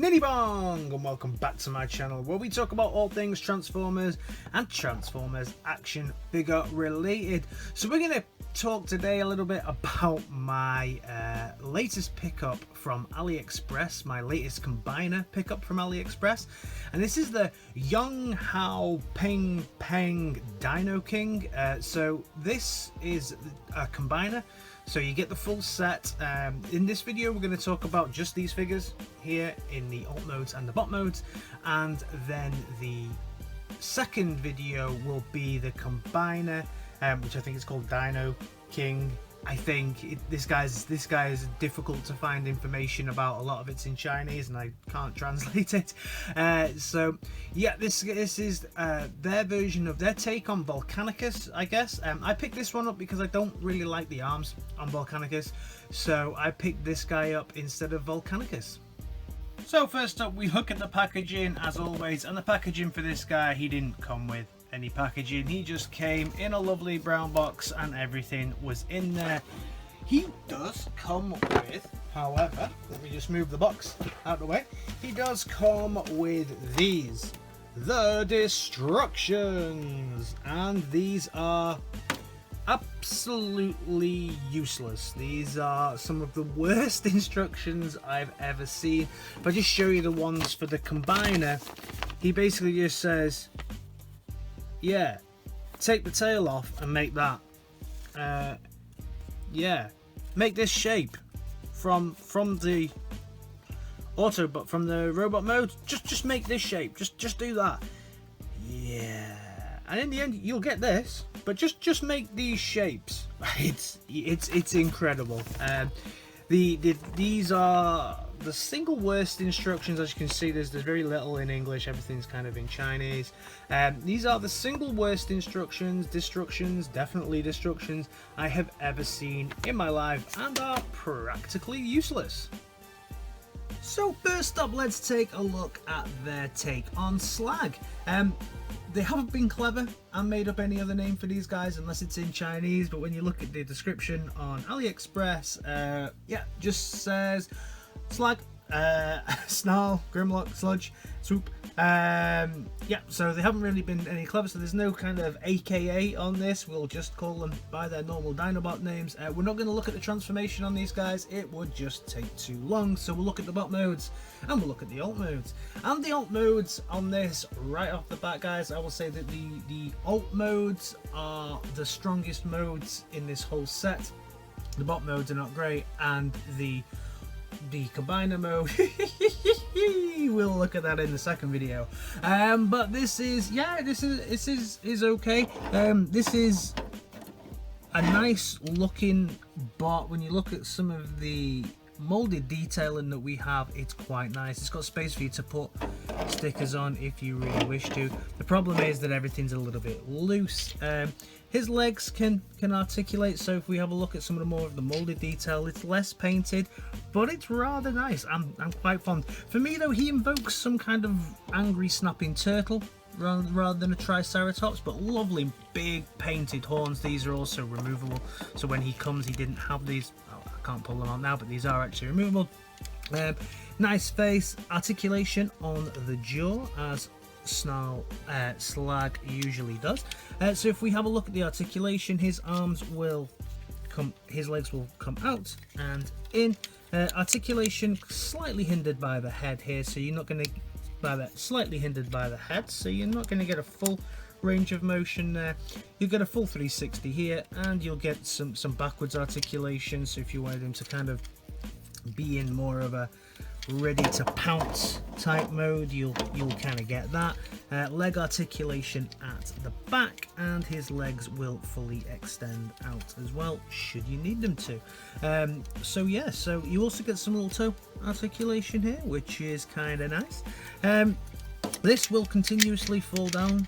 Minibong, and welcome back to my channel where we talk about all things Transformers and Transformers action figure related. So we're going to talk today a little bit about my latest pickup from AliExpress, my latest combiner pickup from AliExpress, and this is the Yuanhaopenpeng Dino King. So this is a combiner. So you get the full set. In this video we're going to talk about just these figures here in the alt modes and the bot modes, and then the second video will be the combiner, which I think is called Dino King. I think this guy is difficult to find information about. A lot of it's in Chinese and I can't translate it. So yeah, this is their version of their take on Volcanicus, I guess. I picked this one up because I don't really like the arms on Volcanicus, so I picked this guy up instead of Volcanicus. So first up, we look at the packaging as always, and the packaging for this guy, he didn't come with any packaging. He just came in a lovely brown box and everything was in there. He does come with, however, let me just move the box out of the way. He does come with these, the Destructions, and these are absolutely useless. These are some of the worst instructions I've ever seen. If I just show you the ones for the combiner, he basically just says, yeah, take the tail off and make that. Yeah, make this shape from the auto, but from the robot mode. Just make this shape. Just do that. Yeah, and in the end you'll get this. But just make these shapes. It's incredible. These are the single worst instructions. As you can see, there's very little in English. Everything's kind of in Chinese. These are the single worst destructions, definitely destructions I have ever seen in my life, and are practically useless. So first up, let's take a look at their take on Slag. They haven't been clever and made up any other name for these guys unless it's in Chinese, but when you look at the description on AliExpress, yeah, just says Slag, Snarl, Grimlock, Sludge, Swoop. Yeah, so they haven't really been any clever, so there's no kind of AKA on this. We'll just call them by their normal Dinobot names. We're not going to look at the transformation on these guys, it would just take too long, so we'll look at the bot modes and we'll look at the alt modes. And the alt modes on this, right off the bat guys, I will say that the alt modes are the strongest modes in this whole set. The bot modes are not great, and the combiner mode we'll look at that in the second video, but this is okay. This is a nice looking bot. When you look at some of the molded detailing that we have, it's quite nice. It's got space for you to put stickers on if you really wish to. The problem is that everything's a little bit loose. His legs can articulate, so if we have a look at some of the more of the molded detail, it's less painted, but it's rather nice. I'm quite fond. For me though, he invokes some kind of angry snapping turtle rather than a triceratops, but lovely big painted horns. These are also removable, so when he comes, he didn't have these. Oh, I can't pull them out now, but these are actually removable. Nice face, articulation on the jaw as Slag usually does. So if we have a look at the articulation, his arms will come, his legs will come out and in. Articulation slightly hindered by the head here, so you're not going to slightly hindered by the head, so you're not going to get a full range of motion there. You'll get a full 360 here, and you'll get some backwards articulation. So if you wanted him to kind of be in more of a ready to pounce type mode, you'll kind of get that. Leg articulation at the back, and his legs will fully extend out as well should you need them to. So yeah, so you also get some little toe articulation here, which is kind of nice. This will continuously fall down.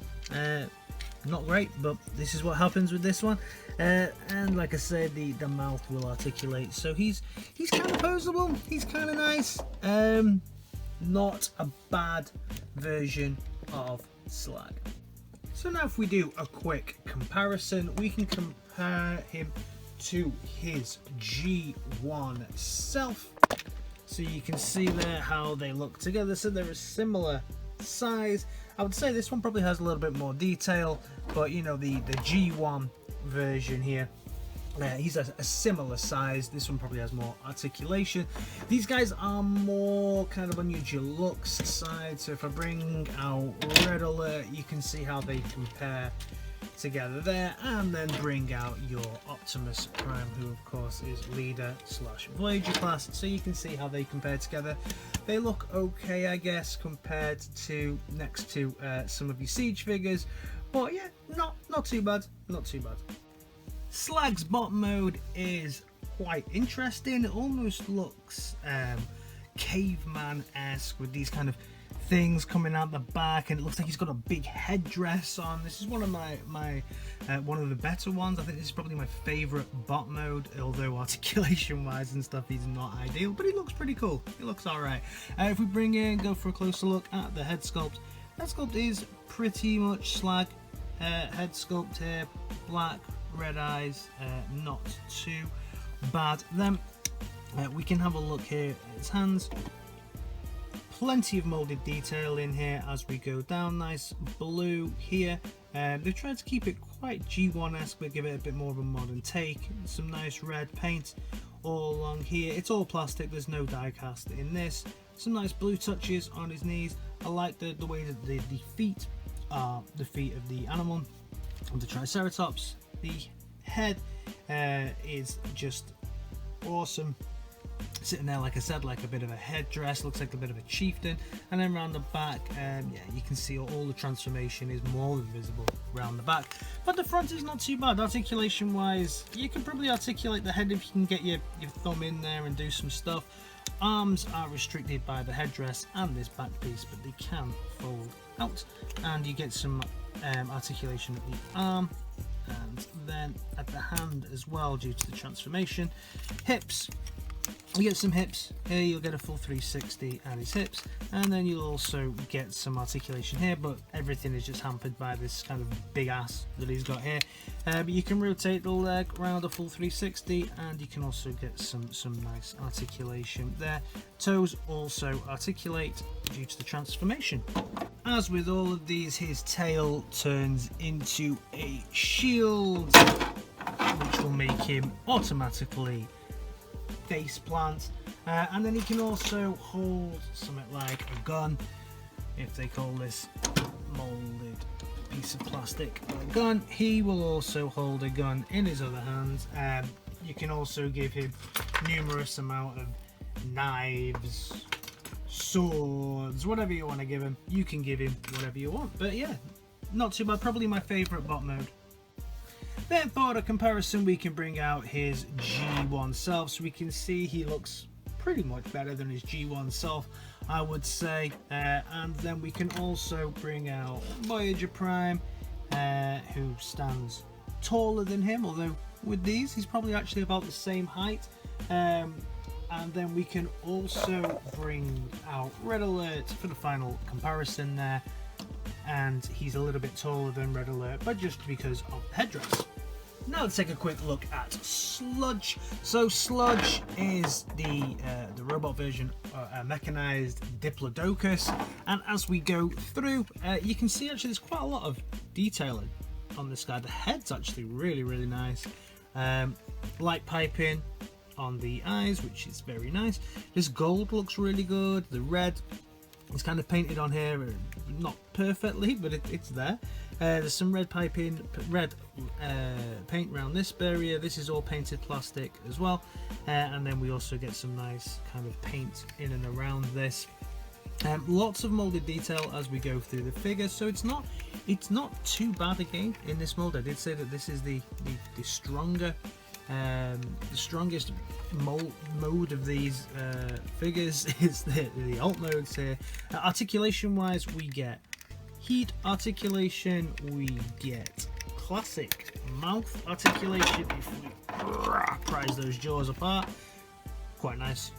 Not great, but this is what happens with this one. And like I said, the mouth will articulate, so he's kind of posable, he's kind of nice. Not a bad version of Slag. So now if we do a quick comparison, we can compare him to his G1 self. So you can see there how they look together. So they're a similar size. I would say this one probably has a little bit more detail, but you know, the G1 version here, he's a similar size. This one probably has more articulation. These guys are more kind of on your deluxe side. So if I bring out Red Alert, you can see how they compare together there, and then bring out your Optimus Prime, who of course is leader / Voyager class. So you can see how they compare together. They look okay, I guess, compared to next to some of your Siege figures, but yeah, not too bad, not too bad. Slag's bot mode is quite interesting. It almost looks caveman-esque with these kind of things coming out the back, and it looks like he's got a big headdress on. This is one of my one of the better ones. I think this is probably my favorite bot mode, although articulation wise and stuff he's not ideal, but he looks pretty cool. He looks all right. If we go for a closer look at the head sculpt is pretty much Slag head sculpt here, black, red eyes, not too bad. Then we can have a look here at his hands. Plenty of molded detail in here as we go down. Nice blue here. They've tried to keep it quite G1-esque, but give it a bit more of a modern take. Some nice red paint all along here. It's all plastic, there's no die cast in this. Some nice blue touches on his knees. I like the way that the feet are the feet of the animal, of the Triceratops. The head is just awesome. Sitting there, like I said, like a bit of a headdress, looks like a bit of a chieftain. And then around the back, yeah, you can see all the transformation is more than visible around the back. But the front is not too bad. Articulation wise, you can probably articulate the head if you can get your thumb in there and do some stuff. Arms are restricted by the headdress and this back piece, but they can fold out, and you get some articulation at the arm and then at the hand as well due to the transformation. Hips, you get some hips here, you'll get a full 360 at his hips, and then you'll also get some articulation here, but everything is just hampered by this kind of big ass that he's got here. But you can rotate the leg around a full 360, and you can also get some nice articulation there. Toes also articulate due to the transformation. As with all of these, his tail turns into a shield, which will make him automatically face plant, and then he can also hold something like a gun, if they call this molded piece of plastic a gun. He will also hold a gun in his other hands. You can also give him numerous amount of knives, swords, whatever you want to give him. You can give him whatever you want, but yeah, not too bad. Probably my favorite bot mode. Then for the comparison, we can bring out his G1 self, so we can see he looks pretty much better than his G1 self, I would say. And then we can also bring out Voyager Prime, who stands taller than him, although with these he's probably actually about the same height. And then we can also bring out Red Alert for the final comparison there, and he's a little bit taller than Red Alert, but just because of the headdress. Now let's take a quick look at Sludge. So Sludge is the robot version, a mechanized Diplodocus, and as we go through, you can see actually there's quite a lot of detailing on this guy. The head's actually really nice. Light piping on the eyes, which is very nice. This gold looks really good. The red is kind of painted on here, not perfectly, but it's there. There's some red paint around this area. This is all painted plastic as well, and then we also get some nice kind of paint in and around this. Lots of molded detail as we go through the figure, so it's not too bad again in this mold. I did say that this is the stronger, the strongest mode of these figures is the alt modes here. Articulation wise, we get heat articulation, we get classic mouth articulation if we prise those jaws apart. Quite nice.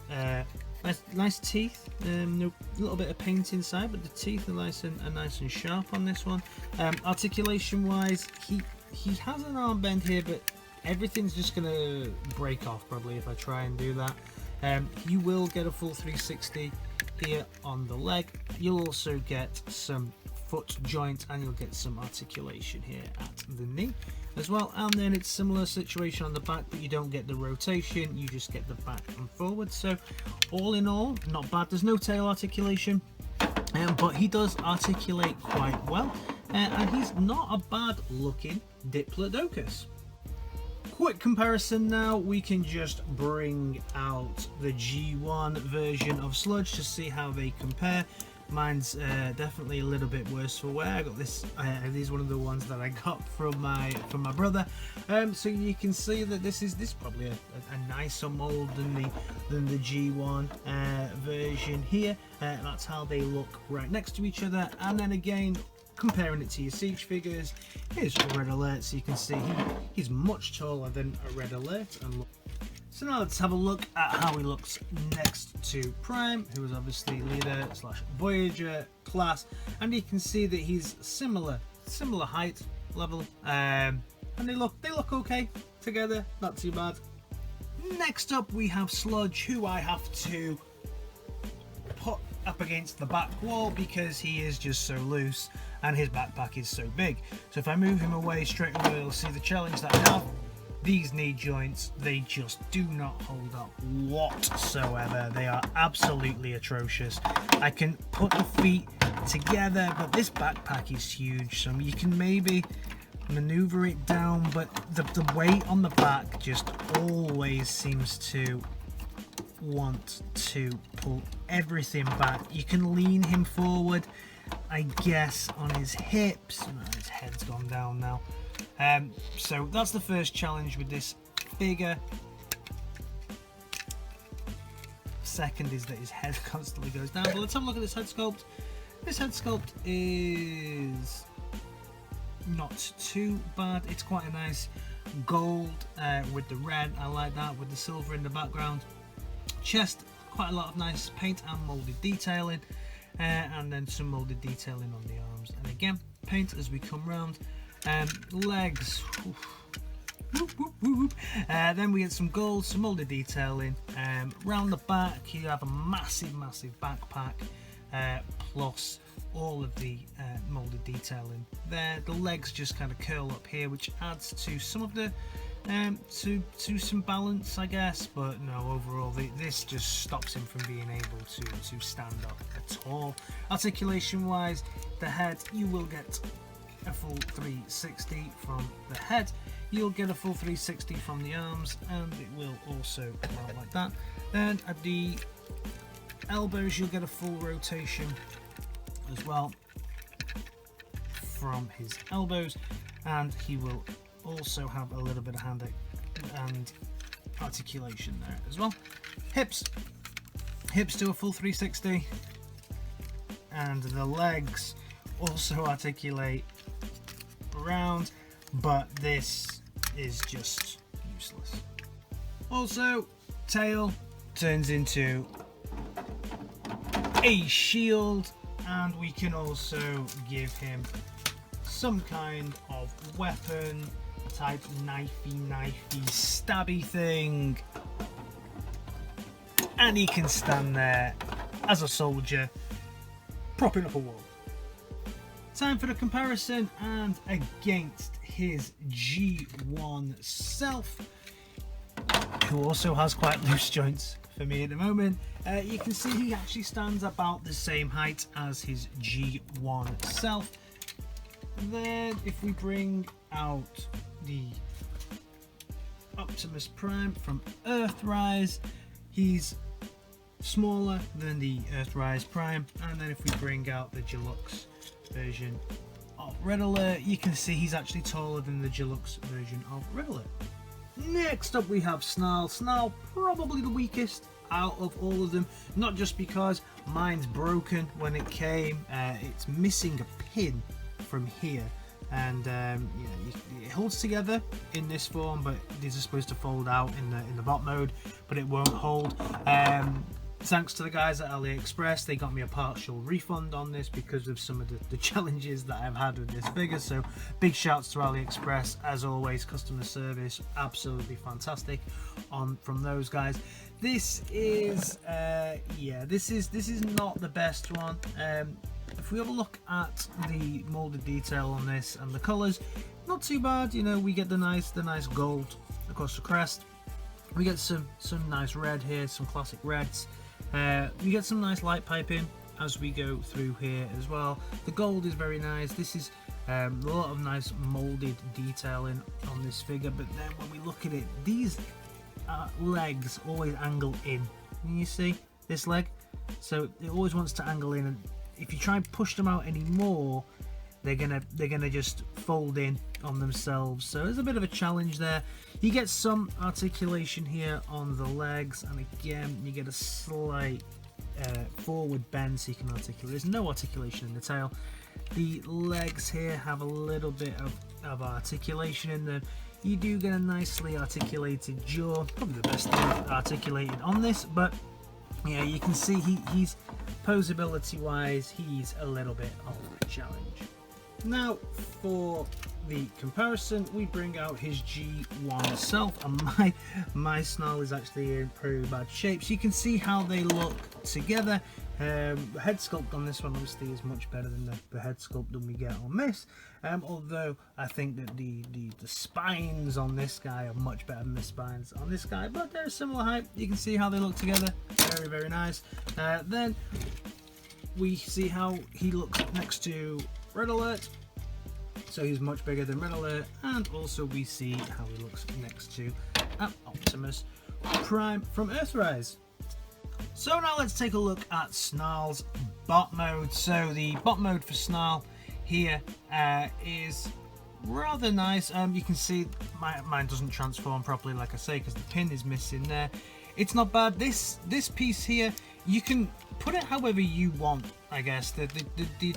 Nice teeth. No, a little bit of paint inside, but the teeth are nice and sharp on this one. Articulation wise, he has an arm bend here, but everything's just gonna break off probably if I try and do that. You will get a full 360 here on the leg. You'll also get some foot joint, and you'll get some articulation here at the knee as well. And then it's similar situation on the back, but you don't get the rotation, you just get the back and forward. So all in all, not bad. There's no tail articulation, but he does articulate quite well, and he's not a bad looking Diplodocus. Quick comparison now, we can just bring out the G1 version of Sludge to see how they compare. Mine's definitely a little bit worse for wear. I got this, these one of the ones that I got from my brother. So you can see that this is probably a nicer mold than the G1 version here. That's how they look right next to each other. And then again, comparing it to your Siege figures, here's a Red Alert, so you can see he's much taller than a Red Alert. And so now let's have a look at how he looks next to Prime, who is obviously leader / Voyager class, and you can see that he's similar height level, and they look okay together, not too bad. Next up we have Sludge, who I have to put up against the back wall because he is just so loose and his backpack is so big. So if I move him away straight away, you'll see the challenge that I have. These knee joints, they just do not hold up whatsoever. They are absolutely atrocious. I can put the feet together, but this backpack is huge, so you can maybe maneuver it down, but the weight on the back just always seems to want to pull everything back. You can lean him forward, I guess, on his hips. No, his head's gone down now. So that's the first challenge with this figure. Second is that his head constantly goes down. But let's have a look at this head sculpt. This head sculpt is not too bad. It's quite a nice gold with the red. I like that, with the silver in the background. Chest, quite a lot of nice paint and molded detailing, and then some molded detailing on the arms. And again, paint as we come round. Legs, whoop, whoop, whoop. Then we get some gold, some molded detailing. Round the back you have a massive backpack, plus all of the molded detailing there. The legs just kind of curl up here, which adds to some of the to some balance, I guess, but no, overall this just stops him from being able to stand up at all. Articulation wise, the head, you will get a full 360 from the head, you'll get a full 360 from the arms, and it will also come out like that. And at the elbows you'll get a full rotation as well from his elbows, and he will also have a little bit of hand and articulation there as well. Hips do a full 360, and the legs also articulate around, but this is just useless. Also, tail turns into a shield, and we can also give him some kind of weapon type knifey stabby thing, and he can stand there as a soldier propping up a wall. Time for the comparison, and against his G1 self, who also has quite loose joints for me at the moment, you can see he actually stands about the same height as his G1 self. Then if we bring out the Optimus Prime from Earthrise, he's smaller than the Earthrise Prime. And then if we bring out the Deluxe version of Red Alert, you can see he's actually taller than the Deluxe version of Red Alert. Next up we have Snarl. Snarl, probably the weakest out of all of them, not just because mine's broken when it came, it's missing a pin from here, and it holds together in this form, but these are supposed to fold out in the bot mode, but it won't hold. Thanks to the guys at AliExpress, they got me a partial refund on this because of some of the challenges that I've had with this figure. So big shouts to AliExpress, as always. Customer service absolutely fantastic from those guys. this is yeah, this is not the best one. If we have a look at the molded detail on this and the colors, not too bad. You know, we get the nice gold across the crest. We get some nice red here, some classic reds. We get some nice light piping as we go through here as well. The gold is very nice. This is a lot of nice molded detailing on this figure, but then when we look at it, these legs always angle in. Can you see this leg? So it always wants to angle in, and if you try and push them out anymore, they're gonna just fold in on themselves. So there's a bit of a challenge there. You get some articulation here on the legs, and again you get a slight forward bend so you can articulate. There's no articulation in the tail. The legs here have a little bit of articulation in them. You do get a nicely articulated jaw, probably the best thing articulated on this, but yeah, you can see he's posability wise, he's a little bit of a challenge. Now for the comparison, we bring out his G1 self, and my snarl is actually in pretty bad shape. So you can see how they look together. The head sculpt on this one obviously is much better than the head sculpt that we get on this. Although I think that the spines on this guy are much better than the spines on this guy, but they're a similar height. You can see how they look together. Very nice. Then we see how he looks next to Red Alert. So he's much bigger than Red Alert, and also we see how he looks next to Optimus Prime from Earthrise. So now let's take a look at Snarl's bot mode. So the bot mode for Snarl here is rather nice. You can see mine doesn't transform properly, like I say, because the pin is missing there. It's not bad. This piece here, you can put it however you want, I guess. The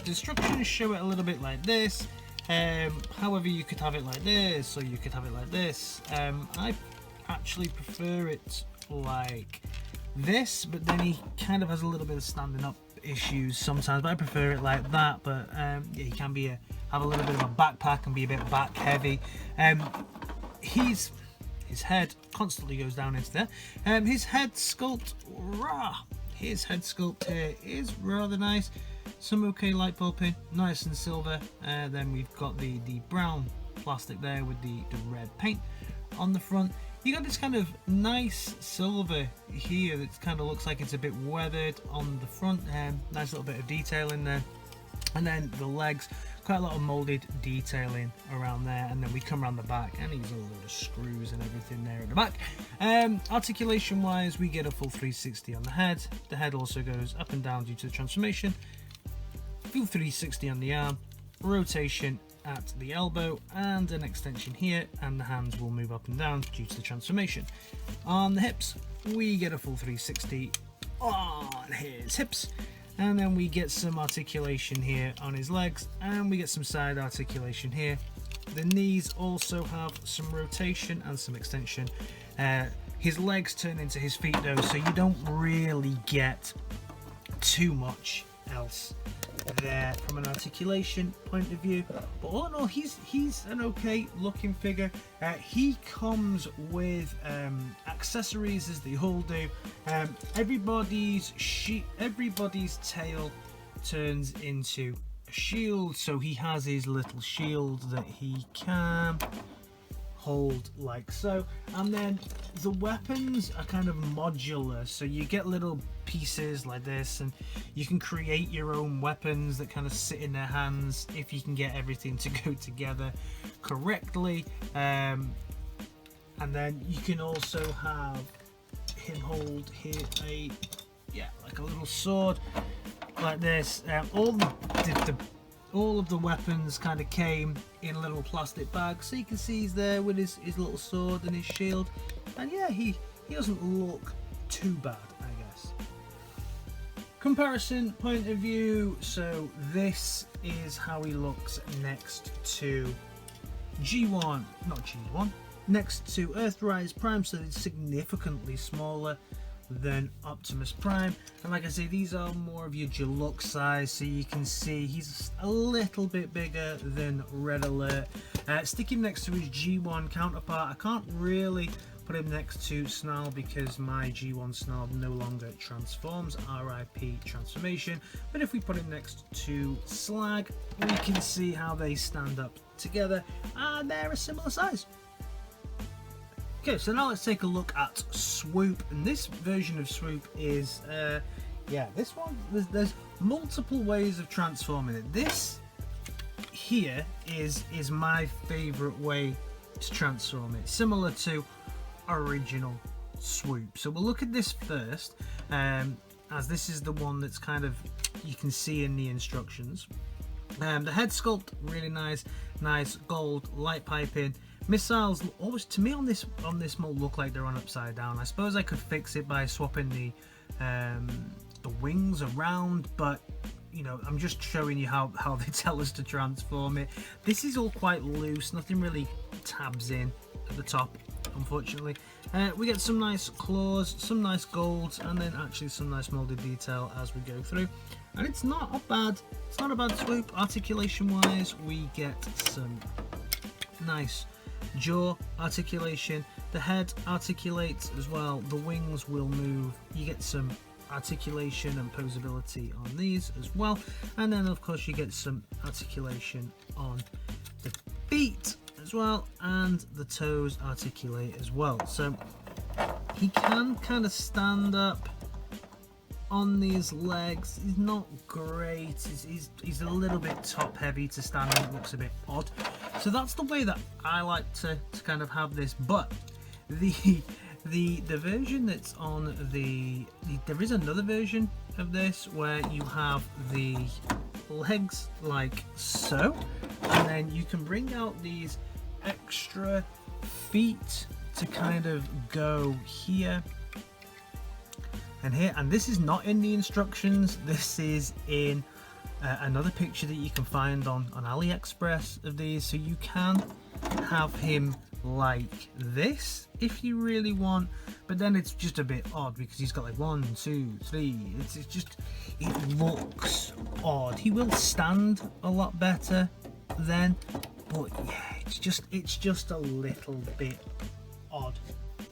instructions show it a little bit like this. However, you could have it like this, or you could have it like this. I actually prefer it like this, but then he kind of has a little bit of standing up issues sometimes, but I prefer it like that. But yeah, he can be have a little bit of a backpack and be a bit back heavy. His head constantly goes down into there. His head sculpt, his head sculpt here is rather nice. Some okay light pulping, nice and silver. Then we've got the brown plastic there with the red paint on the front. You got this kind of nice silver here that kind of looks like it's a bit weathered on the front. Nice little bit of detail in there. And then the legs, quite a lot of molded detailing around there. And then we come around the back, and he's a load of screws and everything there at the back. Articulation wise, we get a full 360 on the head. The head also goes up and down due to the transformation. Full 360 on the arm, rotation at the elbow, and an extension here, and the hands will move up and down due to the transformation. On the hips, we get a full 360 on his hips, and then we get some articulation here on his legs, and we get some side articulation here. The knees also have some rotation and some extension. His legs turn into his feet though, so you don't really get too much else there from an articulation point of view, but all in all, he's an okay looking figure. He comes with accessories, as they all do. Everybody's tail turns into a shield, so he has his little shield that he can hold like so, and then the weapons are kind of modular, so you get little pieces like this, and you can create your own weapons that kind of sit in their hands if you can get everything to go together correctly. And then you can also have him hold here like a little sword like this. All of the weapons kind of came in a little plastic bag, so you can see he's there with his little sword and his shield, and yeah, he doesn't look too bad, I guess. Comparison point of view, so this is how he looks next to next to Earthrise Prime, so it's significantly smaller than Optimus Prime, and like I say, these are more of your deluxe size, so you can see he's a little bit bigger than Red Alert. Stick him next to his G1 counterpart. I can't really put him next to Snarl because my G1 Snarl no longer transforms, RIP transformation. But if we put him next to Slag, we can see how they stand up together, and they're a similar size. Okay, so now let's take a look at Swoop, and this version of Swoop is, yeah, this one, there's multiple ways of transforming it. This here is my favourite way to transform it, similar to original Swoop. So we'll look at this first, as this is the one that's kind of, you can see in the instructions. The head sculpt, really nice gold light piping. Missiles always, to me, on this mold look like they're on upside down. I suppose I could fix it by swapping the wings around, but you know, I'm just showing you how they tell us to transform it. This is all quite loose, nothing really tabs in at the top, unfortunately. We get some nice claws, some nice golds, and then actually some nice molded detail as we go through. And it's not a bad Swoop. Articulation wise, we get some nice jaw articulation. The head articulates as well, the wings will move. You get some articulation and posability on these as well, and then of course you get some articulation on the feet as well, and the toes articulate as well. So he can kind of stand up on these legs. He's not great, he's a little bit top heavy to stand on. It looks a bit odd, so that's the way that I like to kind of have this. But the version that's on there is another version of this where you have the legs like so, and then you can bring out these extra feet to kind of go here and here. And this is not in the instructions, this is in another picture that you can find on AliExpress of these. So you can have him like this if you really want, but then it's just a bit odd because he's got like 1, 2, 3. It's just, it looks odd. He will stand a lot better then, but yeah, it's just a little bit odd.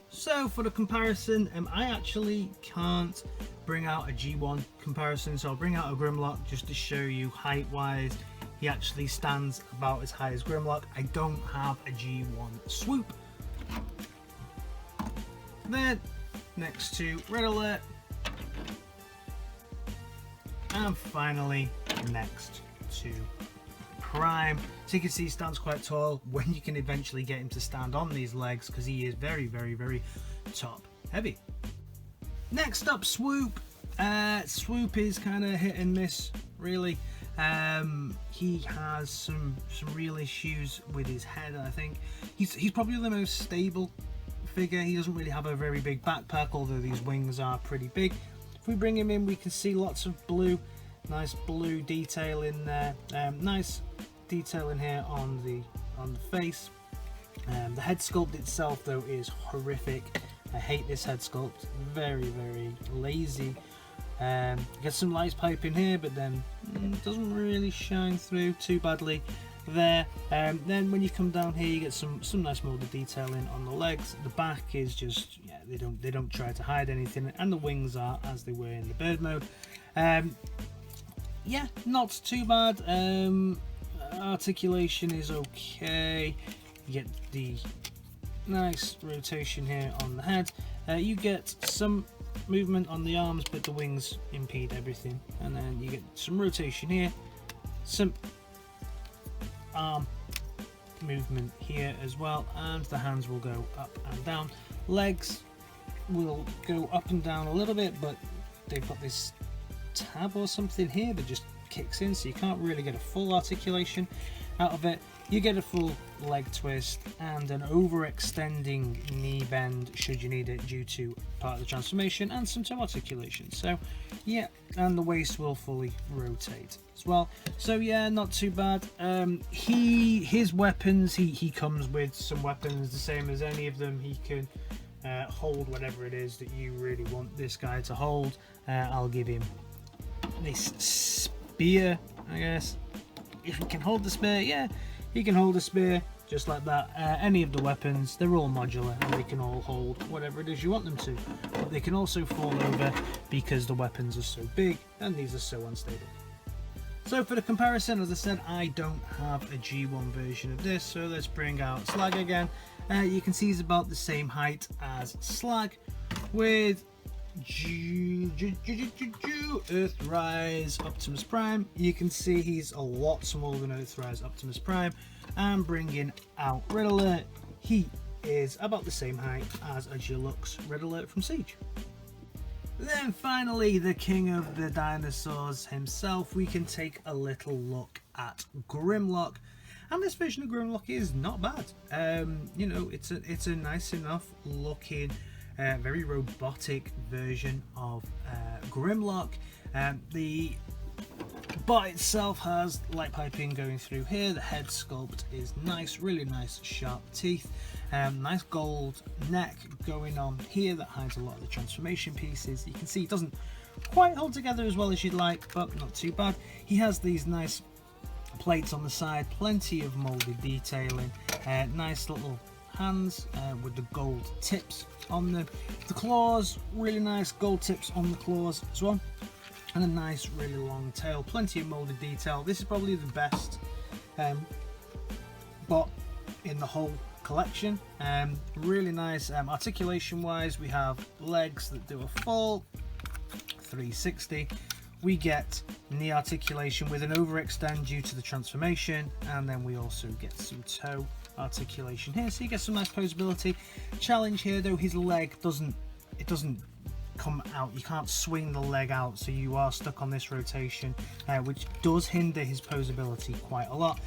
So for the comparison, I actually can't bring out a G1 comparison, so I'll bring out a Grimlock just to show you height wise. He actually stands about as high as Grimlock. I don't have a G1 Swoop. Then next to Red Alert, and finally next to Prime. So you can see he stands quite tall when you can eventually get him to stand on these legs, because he is very, very, very top heavy. Next up, Swoop. Swoop is kind of hit and miss, really. He has some real issues with his head. I think he's probably the most stable figure. He doesn't really have a very big backpack, although these wings are pretty big. If we bring him in, we can see lots of blue, nice blue detail in there. Nice detail in here on the face. The head sculpt itself though is horrific. I hate this head sculpt. Very, very lazy. Get some light pipe in here, but then it doesn't really shine through too badly there. Then when you come down here, you get some nice molded detailing on the legs. The back is just, yeah, they don't try to hide anything, and the wings are as they were in the bird mode. Yeah, not too bad. Articulation is okay. You get the nice rotation here on the head. You get some movement on the arms, but the wings impede everything. And then you get some rotation here, some arm movement here as well, and the hands will go up and down. Legs will go up and down a little bit, but they've got this tab or something here that just kicks in, so you can't really get a full articulation out of it. You get a full leg twist and an overextending knee bend should you need it due to part of the transformation, and some toe articulation. So yeah, and the waist will fully rotate as well. So yeah, not too bad. His weapons, he comes with some weapons the same as any of them. He can hold whatever it is that you really want this guy to hold. I'll give him this spear, I guess. If he can hold the spear, yeah, he can hold a spear. just like that. Any of the weapons, they're all modular and they can all hold whatever it is you want them to. But they can also fall over because the weapons are so big and these are so unstable. So for the comparison, as I said, I don't have a G1 version of this, so let's bring out Slag again. You can see he's about the same height as Slag with Earthrise Optimus Prime. You can see he's a lot smaller than Earthrise Optimus Prime. And bringing out Red Alert, he is about the same height as a deluxe Red Alert from Siege. Then finally, the king of the dinosaurs himself, we can take a little look at Grimlock. And this version of Grimlock is not bad. You know, it's a nice enough looking, very robotic version of Grimlock. The bot itself has light piping going through here. The head sculpt is nice, really nice sharp teeth. Nice gold neck going on here that hides a lot of the transformation pieces. You can see it doesn't quite hold together as well as you'd like, but not too bad. He has these nice plates on the side, plenty of molded detailing, nice little hands with the gold tips on them. The claws, really nice gold tips on the claws as well, and a nice really long tail, plenty of molded detail. This is probably the best bot in the whole collection. Really nice articulation wise. We have legs that do a full 360. We get knee articulation with an overextend due to the transformation, and then we also get some toe articulation here, so you get some nice posability. Challenge here though, his leg doesn't come out. You can't swing the leg out, so you are stuck on this rotation, which does hinder his posability quite a lot.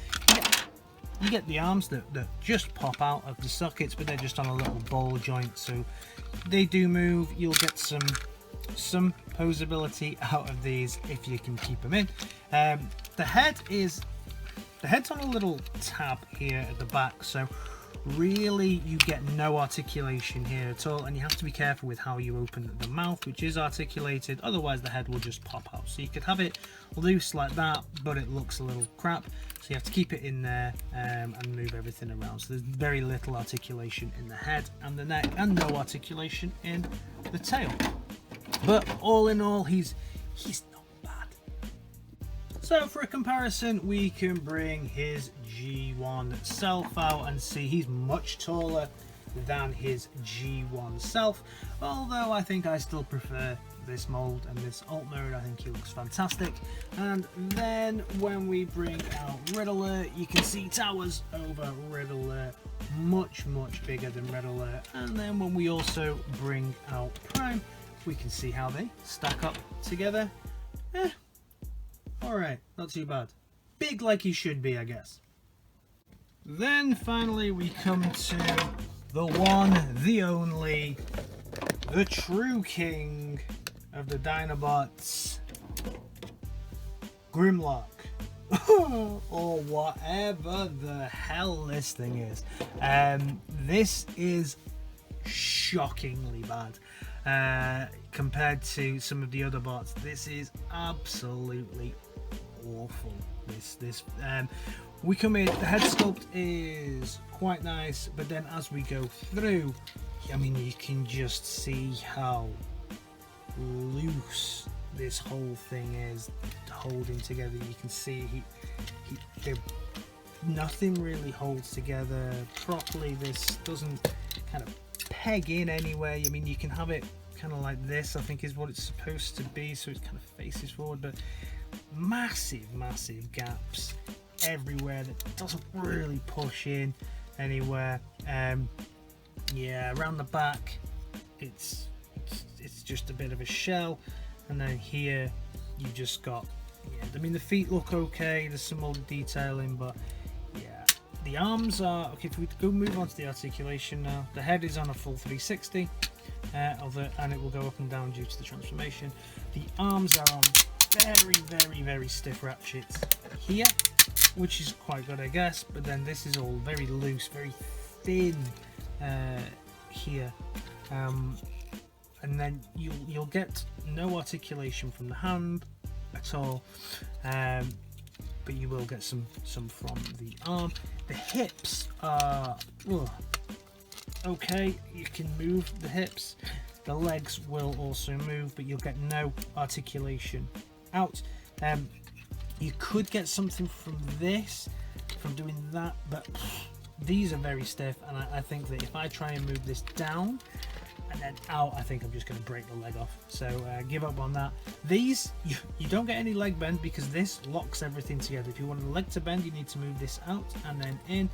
You get the arms that just pop out of the sockets, but they're just on a little ball joint, so they do move. You'll get some posability out of these if you can keep them in. The head's on a little tab here at the back, so really you get no articulation here at all, and you have to be careful with how you open the mouth, which is articulated, otherwise the head will just pop out. So you could have it loose like that, but it looks a little crap, so you have to keep it in there and move everything around. So there's very little articulation in the head and the neck, and no articulation in the tail. But all in all, he's not bad. So for a comparison, we can bring his G1 self out and see he's much taller than his G1 self, although I think I still prefer this mold and this alt mode. I think he looks fantastic. And then when we bring out Red Alert, you can see towers over Red Alert, much bigger than Red Alert. And then when we also bring out Prime, we can see how they stack up together. Alright, not too bad. Big like he should be, I guess. Then finally we come to the one, the only, the true king of the Dinobots, Grimlock. Or whatever the hell this thing is. This is shockingly bad. Compared to some of the other bots, this is absolutely awful. We come in, the head sculpt is quite nice, but then as we go through, I mean, you can just see how loose this whole thing is holding together. You can see nothing really holds together properly. This doesn't kind of peg in anywhere. I mean, you can have it kind of like this, I think is what it's supposed to be, so it kind of faces forward, but massive gaps everywhere that doesn't really push in anywhere. Yeah, around the back it's just a bit of a shell, and then here you just got, yeah, I mean, the feet look okay, there's some old detailing, but yeah, the arms are okay. If we go move on to the articulation now, the head is on a full 360 and it will go up and down due to the transformation. The arms are on very stiff ratchets here, which is quite good, I guess, but then this is all very loose, very thin here, and then you'll get no articulation from the hand at all. but you will get some from the arm. The hips are okay, you can move the hips. The legs will also move, but you'll get no articulation out. You could get something from this, from doing that, but these are very stiff, and I think that if I try and move this down and then out, I think I'm just going to break the leg off. So give up on that. These, you don't get any leg bend because this locks everything together. If you want the leg to bend, you need to move this out and then in,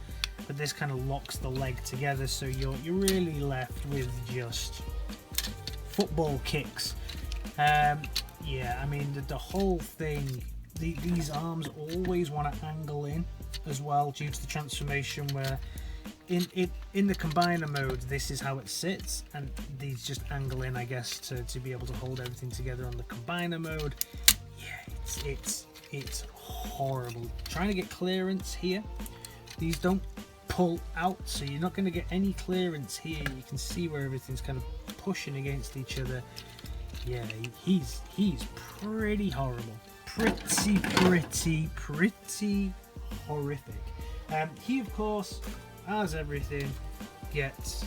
but this kind of locks the leg together, so you're really left with just football kicks. Yeah, I mean the whole thing, these arms always want to angle in as well due to the transformation, where in the combiner mode this is how it sits, and these just angle in, I guess, to be able to hold everything together on the combiner mode. Yeah, it's horrible. Trying to get clearance here, these don't pull out, so you're not going to get any clearance here. You can see where everything's kind of pushing against each other. Yeah, he's pretty horrible, pretty horrific. He of course, as everything, gets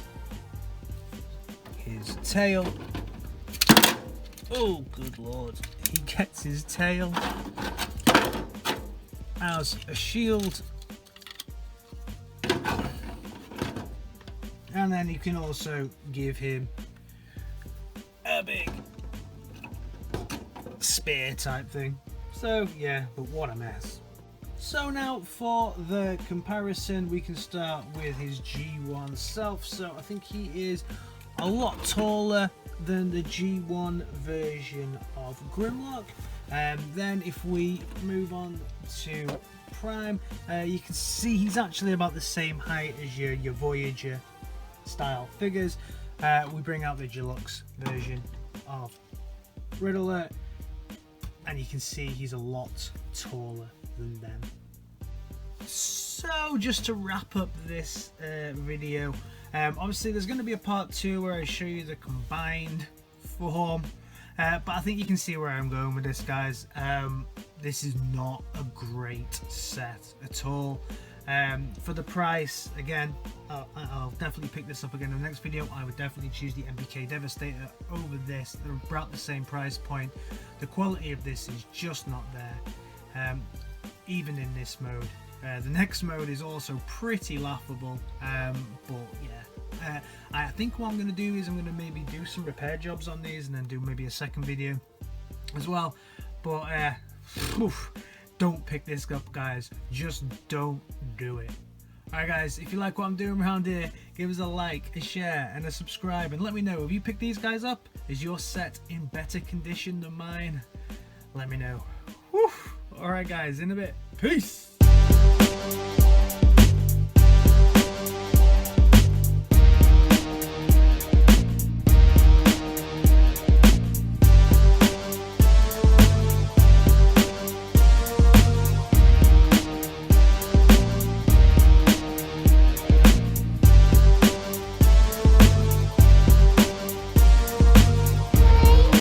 his tail. Oh good lord, he gets his tail as a shield, and then you can also give him a big spear type thing. So yeah, but what a mess. So now for the comparison, we can start with his G1 self. So I think he is a lot taller than the G1 version of Grimlock. Then if we move on to Prime, you can see he's actually about the same height as your Voyager style figures. We bring out the deluxe version of Riddler, and you can see he's a lot taller than them. So just to wrap up this video, obviously there's going to be a part 2 where I show you the combined form, but I think you can see where I'm going with this, guys. This is not a great set at all. For the price, again, I'll definitely pick this up again in the next video. I would definitely choose the MPK Devastator over this. They're about the same price point. The quality of this is just not there, even in this mode. The next mode is also pretty laughable, but yeah, I think what I'm going to do is I'm going to maybe do some repair jobs on these and then do maybe a second video as well. But don't pick this up, guys. Just don't do it. Alright guys, if you like what I'm doing around here, give us a like, a share and a subscribe, and let me know, have you picked these guys up? Is your set in better condition than mine? Let me know. Alright guys, in a bit. Peace!